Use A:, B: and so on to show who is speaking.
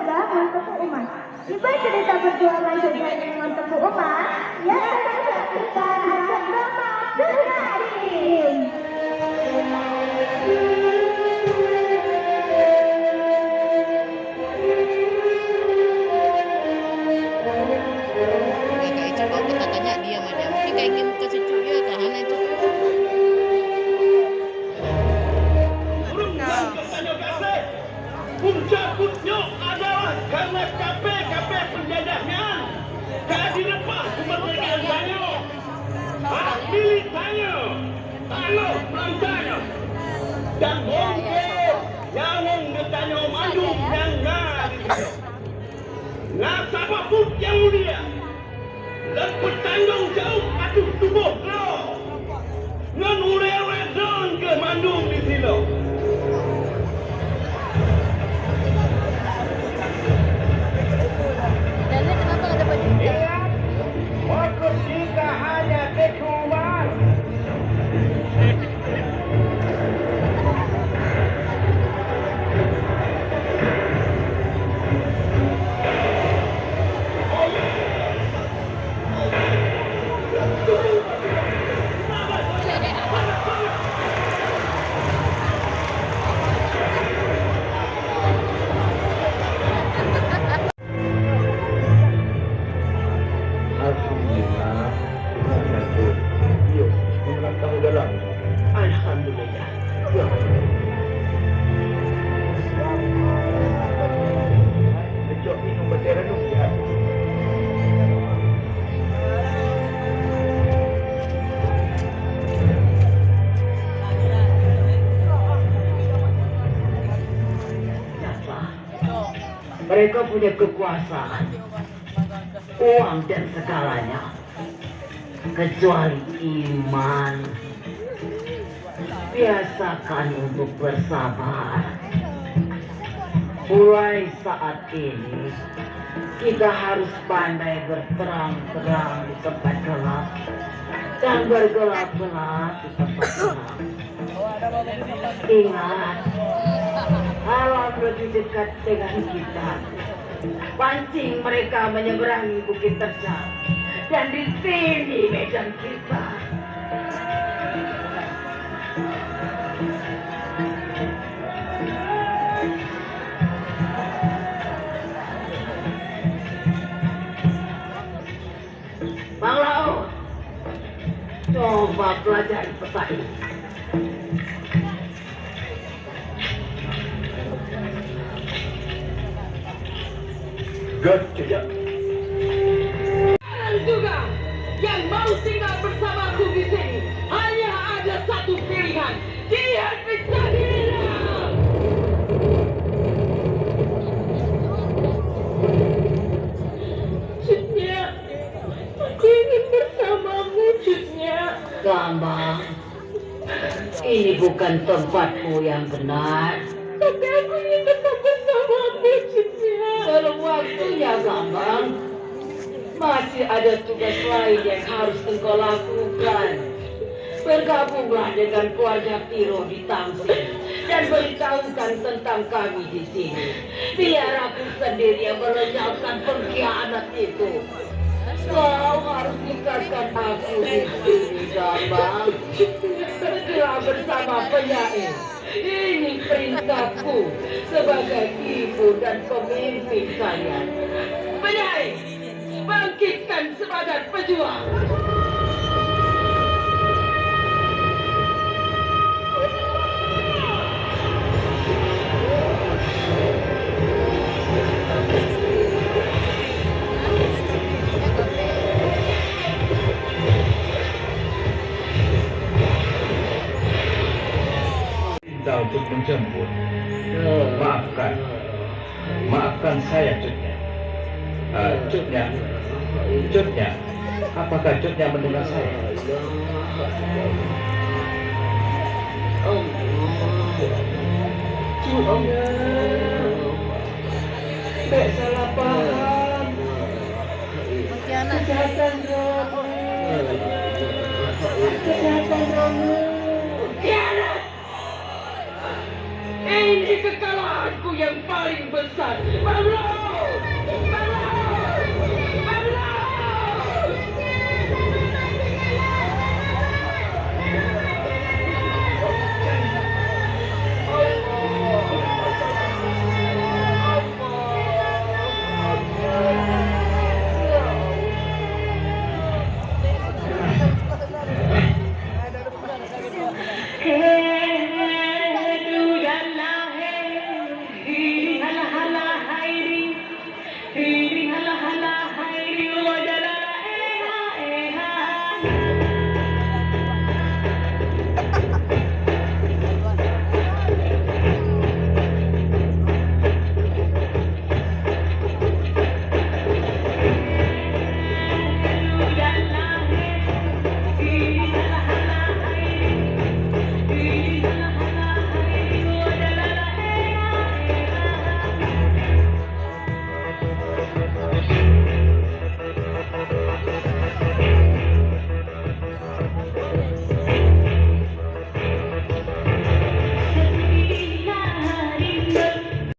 A: juga Montepu Umat. Tiba cerita perjuangan sejarah Montepu Umat yang akan saksikan bersama Dengerin.
B: Kayak coba kita tanya dia macam ini kayak game ke cucu ya tahan itu.
C: Puncak-puncak adalah karena kape penjajahnya tak dilepas kemerdekaan tanya. Hak milik tanya. Tanah pelantanya. Dan mungkin yang bertanya maju yang nah siapapun yang mulia dan bertanggung jawab atas tubuh lo non urewe don ke mandung di sini.
B: Dan kenapa nggak dapat juga?
C: Ingat, fokus kita hanya kekuatan. Alhamdulillah, yuk, menerangkan dalam. Alhamdulillah. Becok minum bendera dulu ya. Mereka punya kekuasaan, uang dan segalanya, kecuali iman. Biasakan untuk bersabar. Mulai saat ini, kita harus pandai berterang-terang di tempat gelap dan bergelap-gelap di tempat terang. Ingat, alam lebih dekat dengan kita. Pancing mereka menyeberangi Bukit Terjal, dan di sini medan kita. Bang Laut, coba pelajari peta ini. Gajah.
D: Kalian juga yang mau tinggal bersamaku di sini hanya ada satu pilihan. Dia bisa hilang. Cutnya, aku ingin bersamamu, Cutnya.
C: Gambang, ini bukan tempatmu yang benar.
D: Tapi aku ingin tetap bersamamu, Cutnya.
C: Belum waktunya, Gambang. Masih ada tugas lain yang harus engkau lakukan. Bergabunglah dengan keluarga Tiro di Tamsin dan beritahukan tentang kami di sini. Biar aku sendiri yang melenyapkan pengkhianat itu. Kau harus ikatkan aku di sini, Gambang. Segera bersama penyair. Ini perintahku sebagai ibu dan pemimpin kalian. Penyair, bangkitkan semangat pejuang.
E: Minta untuk menjemput. Maafkan saya, Cutnya. Cutnya, apakah Cutnya mendengar saya?
C: Cutnya, tidak salah paham. Kesehatan kamu.
D: Tiada. Ini kekalahanku yang paling besar. Bang